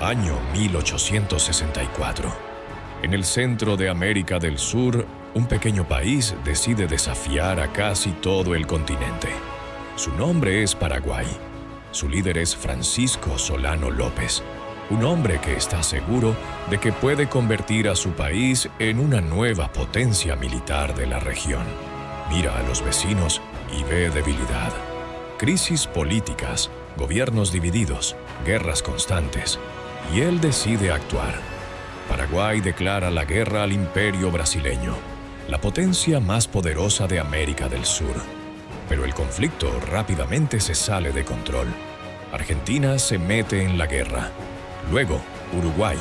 Año 1864. En el centro de América del Sur, un pequeño país decide desafiar a casi todo el continente. Su nombre es Paraguay. Su líder es Francisco Solano López, un hombre que está seguro de que puede convertir a su país en una nueva potencia militar de la región. Mira a los vecinos y ve debilidad. Crisis políticas, gobiernos divididos, guerras constantes. Y él decide actuar. Paraguay declara la guerra al Imperio brasileño, la potencia más poderosa de América del Sur. Pero el conflicto rápidamente se sale de control. Argentina se mete en la guerra. Luego, Uruguay.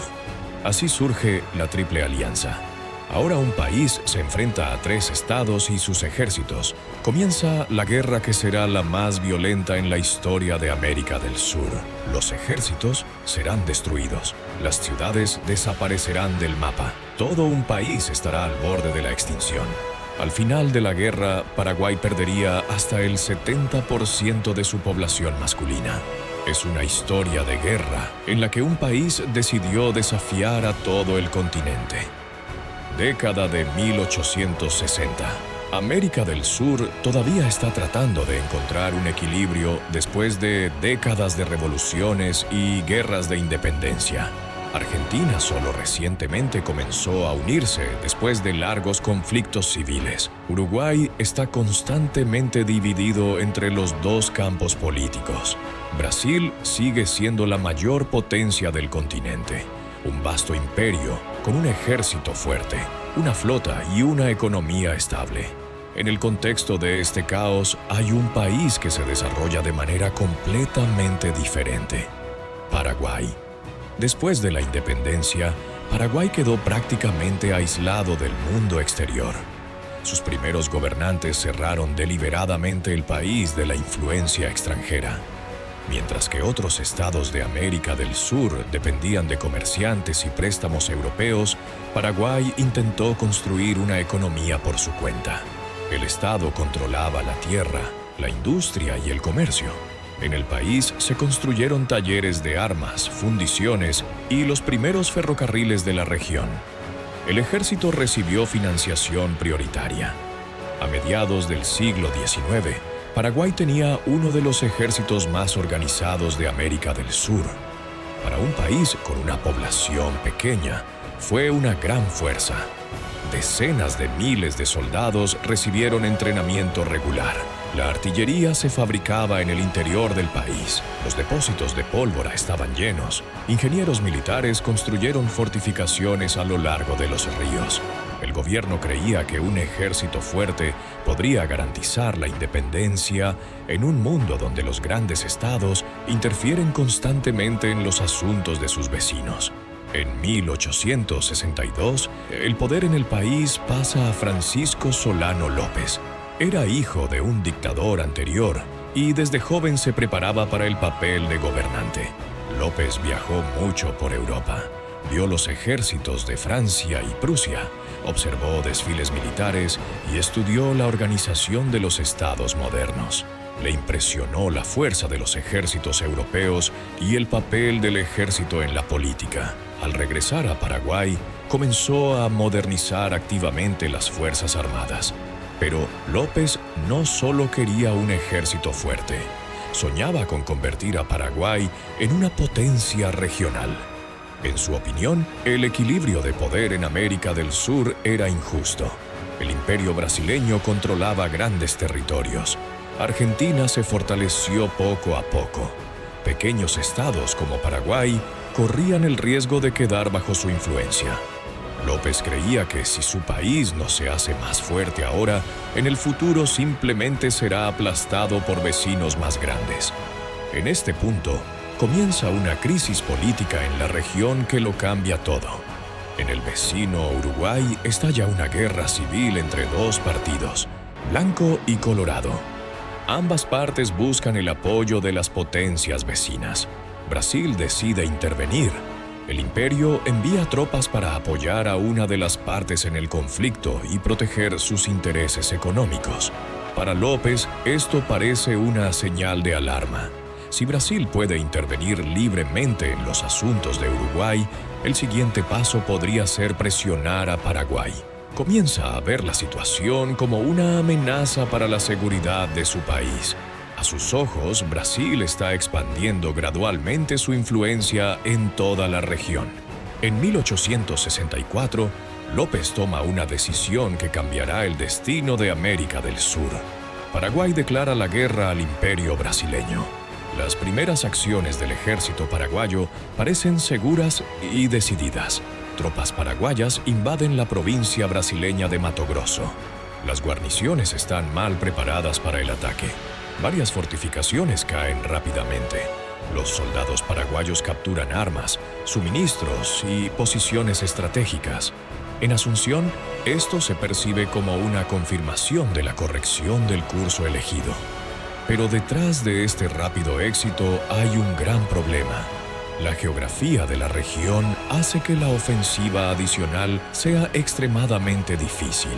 Así surge la Triple Alianza. Ahora un país se enfrenta a 3 estados y sus ejércitos. Comienza la guerra que será la más violenta en la historia de América del Sur. Los ejércitos serán destruidos. Las ciudades desaparecerán del mapa. Todo un país estará al borde de la extinción. Al final de la guerra, Paraguay perdería hasta el 70% de su población masculina. Es una historia de guerra en la que un país decidió desafiar a todo el continente. Década de 1860. América del Sur todavía está tratando de encontrar un equilibrio después de décadas de revoluciones y guerras de independencia. Argentina solo recientemente comenzó a unirse después de largos conflictos civiles. Uruguay está constantemente dividido entre los 2 campos políticos. Brasil sigue siendo la mayor potencia del continente. Un vasto imperio con un ejército fuerte, una flota y una economía estable. En el contexto de este caos, hay un país que se desarrolla de manera completamente diferente: Paraguay. Después de la independencia, Paraguay quedó prácticamente aislado del mundo exterior. Sus primeros gobernantes cerraron deliberadamente el país de la influencia extranjera. Mientras que otros estados de América del Sur dependían de comerciantes y préstamos europeos, Paraguay intentó construir una economía por su cuenta. El estado controlaba la tierra, la industria y el comercio. En el país se construyeron talleres de armas, fundiciones y los primeros ferrocarriles de la región. El ejército recibió financiación prioritaria. A mediados del siglo XIX, Paraguay tenía uno de los ejércitos más organizados de América del Sur. Para un país con una población pequeña, fue una gran fuerza. Decenas de miles de soldados recibieron entrenamiento regular. La artillería se fabricaba en el interior del país. Los depósitos de pólvora estaban llenos. Ingenieros militares construyeron fortificaciones a lo largo de los ríos. El gobierno creía que un ejército fuerte podría garantizar la independencia en un mundo donde los grandes estados interfieren constantemente en los asuntos de sus vecinos. En 1862, el poder en el país pasa a Francisco Solano López. Era hijo de un dictador anterior y desde joven se preparaba para el papel de gobernante. López viajó mucho por Europa. Vio los ejércitos de Francia y Prusia, observó desfiles militares y estudió la organización de los estados modernos. Le impresionó la fuerza de los ejércitos europeos y el papel del ejército en la política. Al regresar a Paraguay, comenzó a modernizar activamente las fuerzas armadas. Pero López no solo quería un ejército fuerte, soñaba con convertir a Paraguay en una potencia regional. En su opinión, el equilibrio de poder en América del Sur era injusto. El imperio brasileño controlaba grandes territorios. Argentina se fortaleció poco a poco. Pequeños estados como Paraguay corrían el riesgo de quedar bajo su influencia. López creía que si su país no se hace más fuerte ahora, en el futuro simplemente será aplastado por vecinos más grandes. En este punto, comienza una crisis política en la región que lo cambia todo. En el vecino Uruguay estalla una guerra civil entre 2 partidos, blanco y colorado. Ambas partes buscan el apoyo de las potencias vecinas. Brasil decide intervenir. El imperio envía tropas para apoyar a una de las partes en el conflicto y proteger sus intereses económicos. Para López, esto parece una señal de alarma. Si Brasil puede intervenir libremente en los asuntos de Uruguay, el siguiente paso podría ser presionar a Paraguay. Comienza a ver la situación como una amenaza para la seguridad de su país. A sus ojos, Brasil está expandiendo gradualmente su influencia en toda la región. En 1864, López toma una decisión que cambiará el destino de América del Sur. Paraguay declara la guerra al imperio brasileño. Las primeras acciones del ejército paraguayo parecen seguras y decididas. Tropas paraguayas invaden la provincia brasileña de Mato Grosso. Las guarniciones están mal preparadas para el ataque. Varias fortificaciones caen rápidamente. Los soldados paraguayos capturan armas, suministros y posiciones estratégicas. En Asunción, esto se percibe como una confirmación de la corrección del curso elegido. Pero detrás de este rápido éxito hay un gran problema. La geografía de la región hace que la ofensiva adicional sea extremadamente difícil.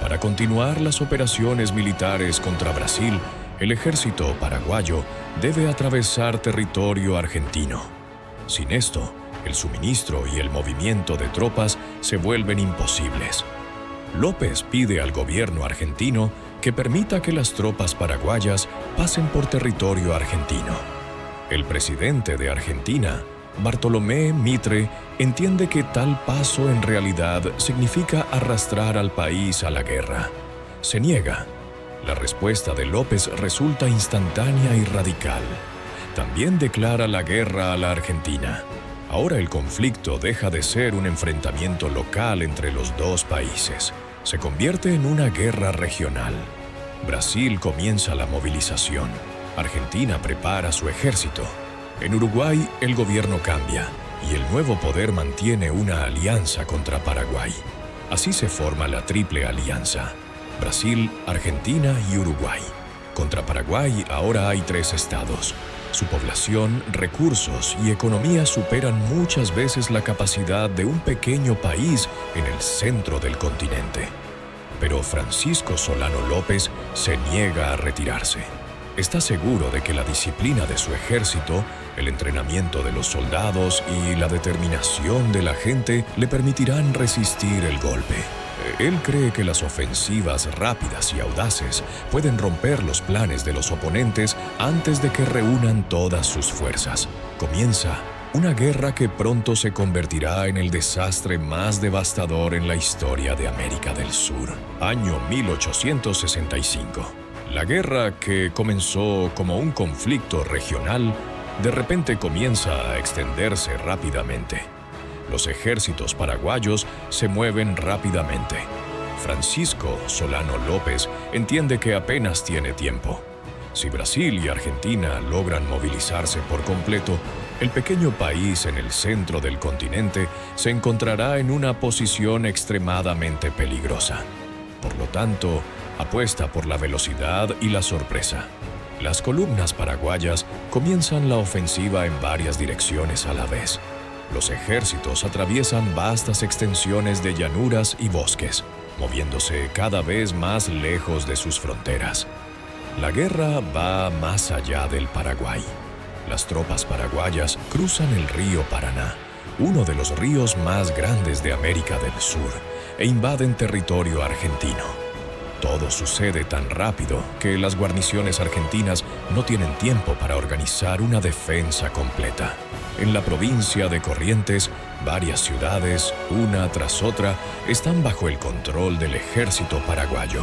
Para continuar las operaciones militares contra Brasil, el ejército paraguayo debe atravesar territorio argentino. Sin esto, el suministro y el movimiento de tropas se vuelven imposibles. López pide al gobierno argentino que permita que las tropas paraguayas pasen por territorio argentino. El presidente de Argentina, Bartolomé Mitre, entiende que tal paso en realidad significa arrastrar al país a la guerra. Se niega. La respuesta de López resulta instantánea y radical. También declara la guerra a la Argentina. Ahora el conflicto deja de ser un enfrentamiento local entre los dos países. Se convierte en una guerra regional. Brasil comienza la movilización. Argentina prepara su ejército. En Uruguay, el gobierno cambia y el nuevo poder mantiene una alianza contra Paraguay. Así se forma la Triple Alianza: Brasil, Argentina y Uruguay. Contra Paraguay ahora hay 3 estados. Su población, recursos y economía superan muchas veces la capacidad de un pequeño país en el centro del continente. Pero Francisco Solano López se niega a retirarse. Está seguro de que la disciplina de su ejército, el entrenamiento de los soldados y la determinación de la gente le permitirán resistir el golpe. Él cree que las ofensivas rápidas y audaces pueden romper los planes de los oponentes antes de que reúnan todas sus fuerzas. Comienza una guerra que pronto se convertirá en el desastre más devastador en la historia de América del Sur. Año 1865. La guerra, que comenzó como un conflicto regional, de repente comienza a extenderse rápidamente. Los ejércitos paraguayos se mueven rápidamente. Francisco Solano López entiende que apenas tiene tiempo. Si Brasil y Argentina logran movilizarse por completo, el pequeño país en el centro del continente se encontrará en una posición extremadamente peligrosa. Por lo tanto, apuesta por la velocidad y la sorpresa. Las columnas paraguayas comienzan la ofensiva en varias direcciones a la vez. Los ejércitos atraviesan vastas extensiones de llanuras y bosques, moviéndose cada vez más lejos de sus fronteras. La guerra va más allá del Paraguay. Las tropas paraguayas cruzan el río Paraná, uno de los ríos más grandes de América del Sur, e invaden territorio argentino. Todo sucede tan rápido que las guarniciones argentinas no tienen tiempo para organizar una defensa completa. En la provincia de Corrientes, varias ciudades, una tras otra, están bajo el control del ejército paraguayo.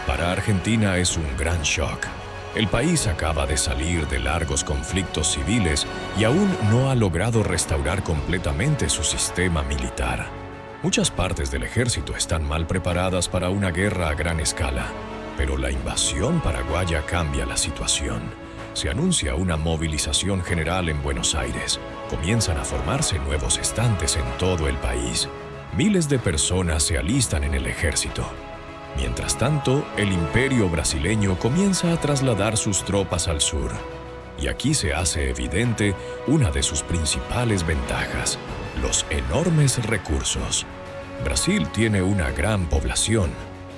Para Argentina es un gran shock. El país acaba de salir de largos conflictos civiles y aún no ha logrado restaurar completamente su sistema militar. Muchas partes del ejército están mal preparadas para una guerra a gran escala, pero la invasión paraguaya cambia la situación. Se anuncia una movilización general en Buenos Aires. Comienzan a formarse nuevos estantes en todo el país. Miles de personas se alistan en el ejército. Mientras tanto, el imperio brasileño comienza a trasladar sus tropas al sur. Y aquí se hace evidente una de sus principales ventajas: los enormes recursos. Brasil tiene una gran población,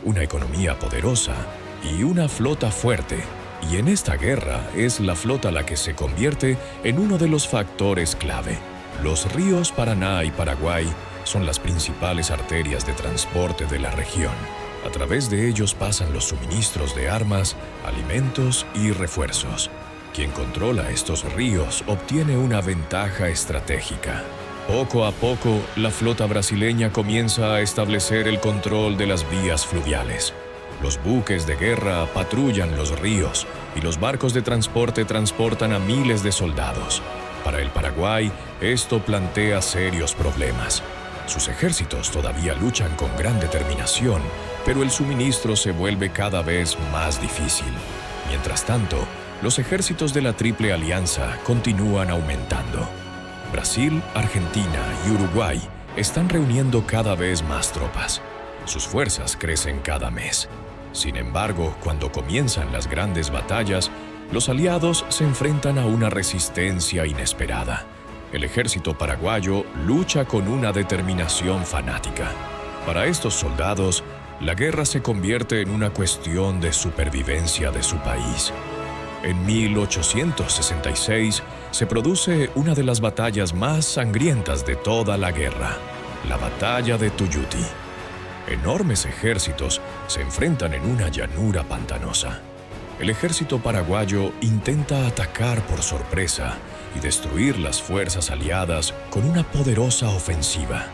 una economía poderosa y una flota fuerte, Y en esta guerra es la flota la que se convierte en uno de los factores clave. Los ríos Paraná y Paraguay son las principales arterias de transporte de la región. A través de ellos pasan los suministros de armas, alimentos y refuerzos. Quien controla estos ríos obtiene una ventaja estratégica. Poco a poco, la flota brasileña comienza a establecer el control de las vías fluviales. Los buques de guerra patrullan los ríos y los barcos de transporte transportan a miles de soldados. Para el Paraguay, esto plantea serios problemas. Sus ejércitos todavía luchan con gran determinación, pero el suministro se vuelve cada vez más difícil. Mientras tanto, los ejércitos de la Triple Alianza continúan aumentando. Brasil, Argentina y Uruguay están reuniendo cada vez más tropas. Sus fuerzas crecen cada mes. Sin embargo, cuando comienzan las grandes batallas, los aliados se enfrentan a una resistencia inesperada. El ejército paraguayo lucha con una determinación fanática. Para estos soldados, la guerra se convierte en una cuestión de supervivencia de su país. En 1866 se produce una de las batallas más sangrientas de toda la guerra, la Batalla de Tuyutí. Enormes ejércitos se enfrentan en una llanura pantanosa. El ejército paraguayo intenta atacar por sorpresa y destruir las fuerzas aliadas con una poderosa ofensiva.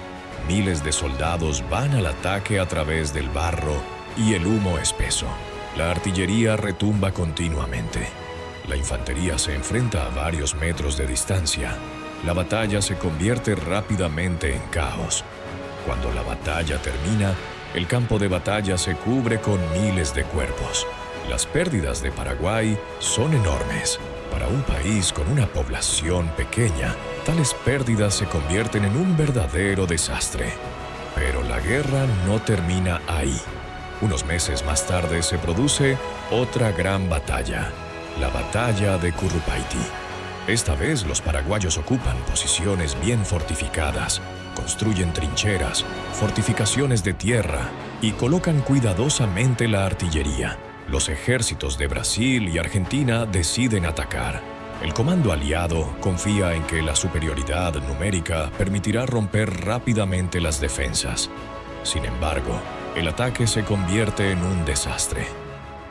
Miles de soldados van al ataque a través del barro y el humo espeso. La artillería retumba continuamente. La infantería se enfrenta a varios metros de distancia. La batalla se convierte rápidamente en caos. Cuando la batalla termina, el campo de batalla se cubre con miles de cuerpos. Las pérdidas de Paraguay son enormes. Para un país con una población pequeña, tales pérdidas se convierten en un verdadero desastre. Pero la guerra no termina ahí. Unos meses más tarde se produce otra gran batalla, la Batalla de Curupaytí. Esta vez los paraguayos ocupan posiciones bien fortificadas, construyen trincheras, fortificaciones de tierra y colocan cuidadosamente la artillería. Los ejércitos de Brasil y Argentina deciden atacar. El comando aliado confía en que la superioridad numérica permitirá romper rápidamente las defensas. Sin embargo, el ataque se convierte en un desastre.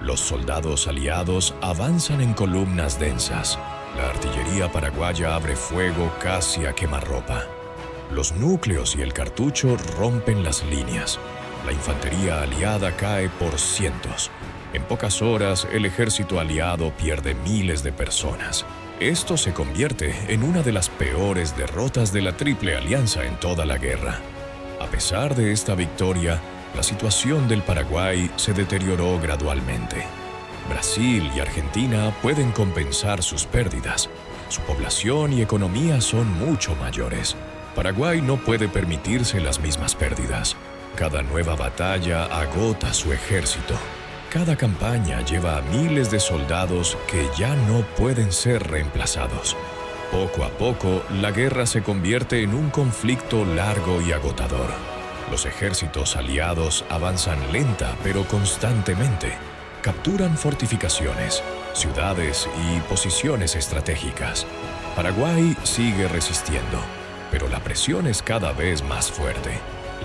Los soldados aliados avanzan en columnas densas. La artillería paraguaya abre fuego casi a quemarropa. Los núcleos y el cartucho rompen las líneas. La infantería aliada cae por cientos. En pocas horas, el ejército aliado pierde miles de personas. Esto se convierte en una de las peores derrotas de la Triple Alianza en toda la guerra. A pesar de esta victoria, la situación del Paraguay se deterioró gradualmente. Brasil y Argentina pueden compensar sus pérdidas. Su población y economía son mucho mayores. Paraguay no puede permitirse las mismas pérdidas. Cada nueva batalla agota su ejército. Cada campaña lleva a miles de soldados que ya no pueden ser reemplazados. Poco a poco, la guerra se convierte en un conflicto largo y agotador. Los ejércitos aliados avanzan lenta pero constantemente. Capturan fortificaciones, ciudades y posiciones estratégicas. Paraguay sigue resistiendo, pero la presión es cada vez más fuerte.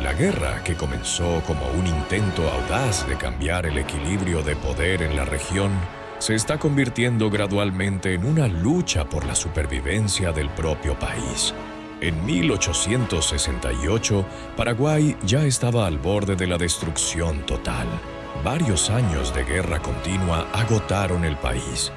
La guerra, que comenzó como un intento audaz de cambiar el equilibrio de poder en la región, se está convirtiendo gradualmente en una lucha por la supervivencia del propio país. En 1868, Paraguay ya estaba al borde de la destrucción total. Varios años de guerra continua agotaron el país.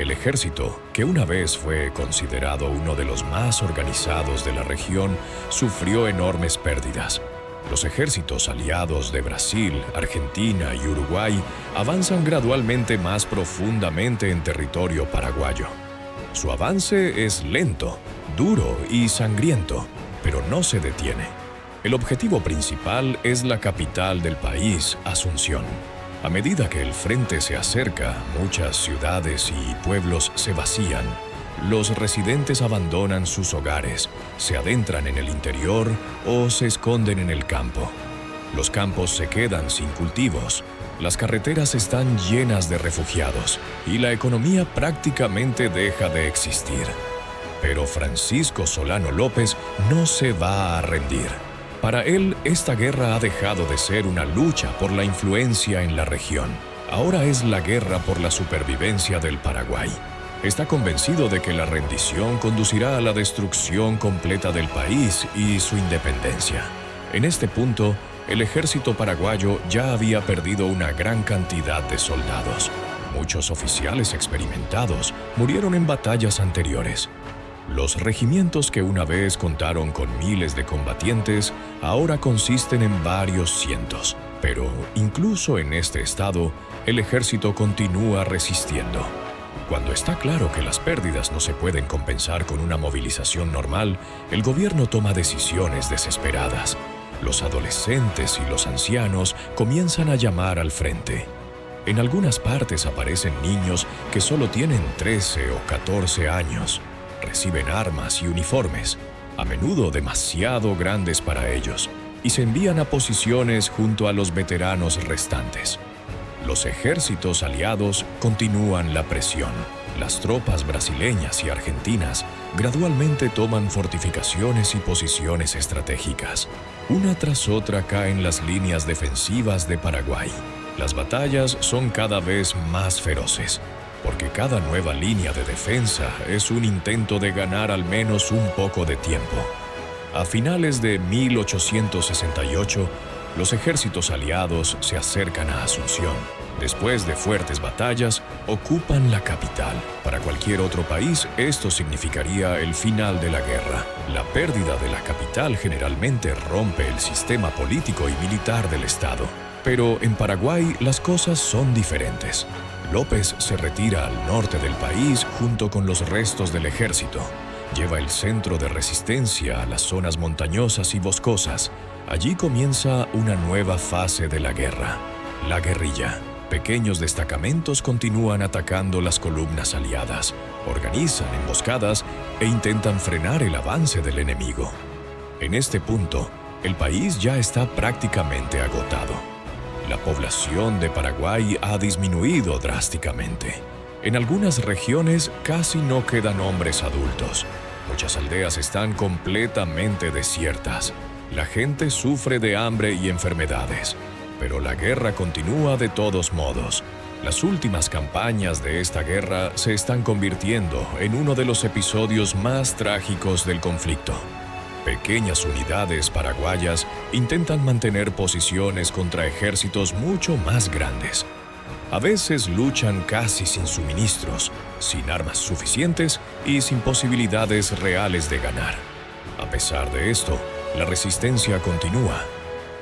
El ejército, que una vez fue considerado uno de los más organizados de la región, sufrió enormes pérdidas. Los ejércitos aliados de Brasil, Argentina y Uruguay avanzan gradualmente más profundamente en territorio paraguayo. Su avance es lento, duro y sangriento, pero no se detiene. El objetivo principal es la capital del país, Asunción. A medida que el frente se acerca, muchas ciudades y pueblos se vacían. Los residentes abandonan sus hogares, se adentran en el interior o se esconden en el campo. Los campos se quedan sin cultivos. las carreteras están llenas de refugiados y la economía prácticamente deja de existir. Pero Francisco Solano López no se va a rendir. Para él, esta guerra ha dejado de ser una lucha por la influencia en la región. Ahora es la guerra por la supervivencia del Paraguay. Está convencido de que la rendición conducirá a la destrucción completa del país y su independencia. En este punto, el ejército paraguayo ya había perdido una gran cantidad de soldados. Muchos oficiales experimentados murieron en batallas anteriores. Los regimientos que una vez contaron con miles de combatientes ahora consisten en varios cientos. Pero incluso en este estado, el ejército continúa resistiendo. Cuando está claro que las pérdidas no se pueden compensar con una movilización normal, el gobierno toma decisiones desesperadas. Los adolescentes y los ancianos comienzan a llamar al frente. En algunas partes aparecen niños que solo tienen 13 o 14 años. Reciben armas y uniformes, a menudo demasiado grandes para ellos, y se envían a posiciones junto a los veteranos restantes. Los ejércitos aliados continúan la presión. Las tropas brasileñas y argentinas gradualmente toman fortificaciones y posiciones estratégicas. Una tras otra caen las líneas defensivas de Paraguay. Las batallas son cada vez más feroces, porque cada nueva línea de defensa es un intento de ganar al menos un poco de tiempo. A finales de 1868, los ejércitos aliados se acercan a Asunción. Después de fuertes batallas, ocupan la capital. Para cualquier otro país, esto significaría el final de la guerra. La pérdida de la capital generalmente rompe el sistema político y militar del Estado. Pero en Paraguay las cosas son diferentes. López se retira al norte del país junto con los restos del ejército. Lleva el centro de resistencia a las zonas montañosas y boscosas. Allí comienza una nueva fase de la guerra, la guerrilla. Pequeños destacamentos continúan atacando las columnas aliadas, organizan emboscadas e intentan frenar el avance del enemigo. En este punto, el país ya está prácticamente agotado. La población de Paraguay ha disminuido drásticamente. En algunas regiones casi no quedan hombres adultos. Muchas aldeas están completamente desiertas. La gente sufre de hambre y enfermedades. Pero la guerra continúa de todos modos. Las últimas campañas de esta guerra se están convirtiendo en uno de los episodios más trágicos del conflicto. Pequeñas unidades paraguayas intentan mantener posiciones contra ejércitos mucho más grandes. A veces luchan casi sin suministros, sin armas suficientes y sin posibilidades reales de ganar. A pesar de esto, la resistencia continúa.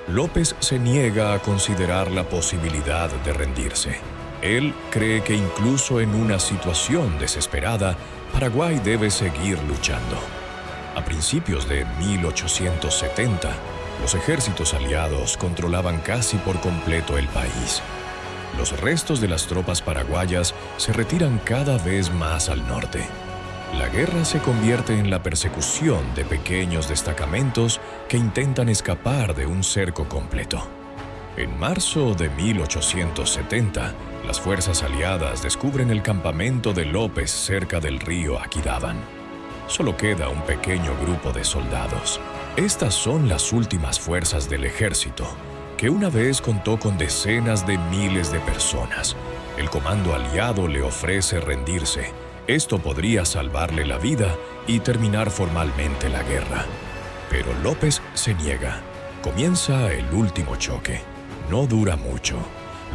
López se niega a considerar la posibilidad de rendirse. Él cree que incluso en una situación desesperada, Paraguay debe seguir luchando. A principios de 1870, los ejércitos aliados controlaban casi por completo el país. Los restos de las tropas paraguayas se retiran cada vez más al norte. La guerra se convierte en la persecución de pequeños destacamentos que intentan escapar de un cerco completo. En marzo de 1870, las fuerzas aliadas descubren el campamento de López cerca del río Aquidauán. Solo queda un pequeño grupo de soldados. Estas son las últimas fuerzas del ejército, que una vez contó con decenas de miles de personas. El comando aliado le ofrece rendirse. Esto podría salvarle la vida y terminar formalmente la guerra. Pero López se niega. Comienza el último choque. No dura mucho.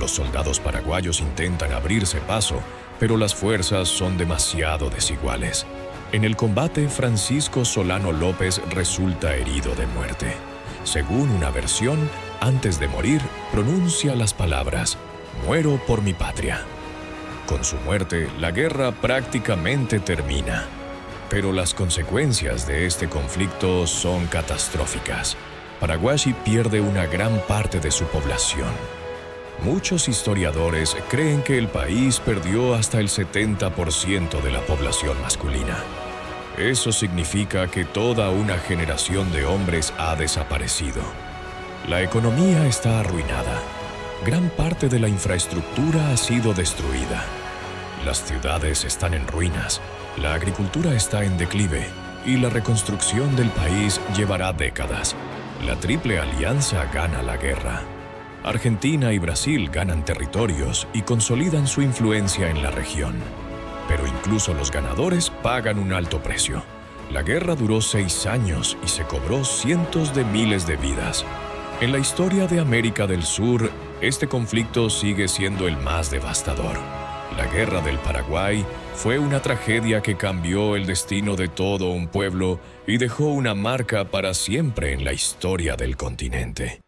Los soldados paraguayos intentan abrirse paso, pero las fuerzas son demasiado desiguales. En el combate, Francisco Solano López resulta herido de muerte. Según una versión, antes de morir, pronuncia las palabras: «Muero por mi patria». Con su muerte, la guerra prácticamente termina. Pero las consecuencias de este conflicto son catastróficas. Paraguay pierde una gran parte de su población. Muchos historiadores creen que el país perdió hasta el 70% de la población masculina. Eso significa que toda una generación de hombres ha desaparecido. La economía está arruinada. Gran parte de la infraestructura ha sido destruida. Las ciudades están en ruinas, la agricultura está en declive y la reconstrucción del país llevará décadas. La Triple Alianza gana la guerra. Argentina y Brasil ganan territorios y consolidan su influencia en la región. Pero incluso los ganadores pagan un alto precio. La guerra duró 6 años y se cobró cientos de miles de vidas. En la historia de América del Sur, este conflicto sigue siendo el más devastador. La Guerra del Paraguay fue una tragedia que cambió el destino de todo un pueblo y dejó una marca para siempre en la historia del continente.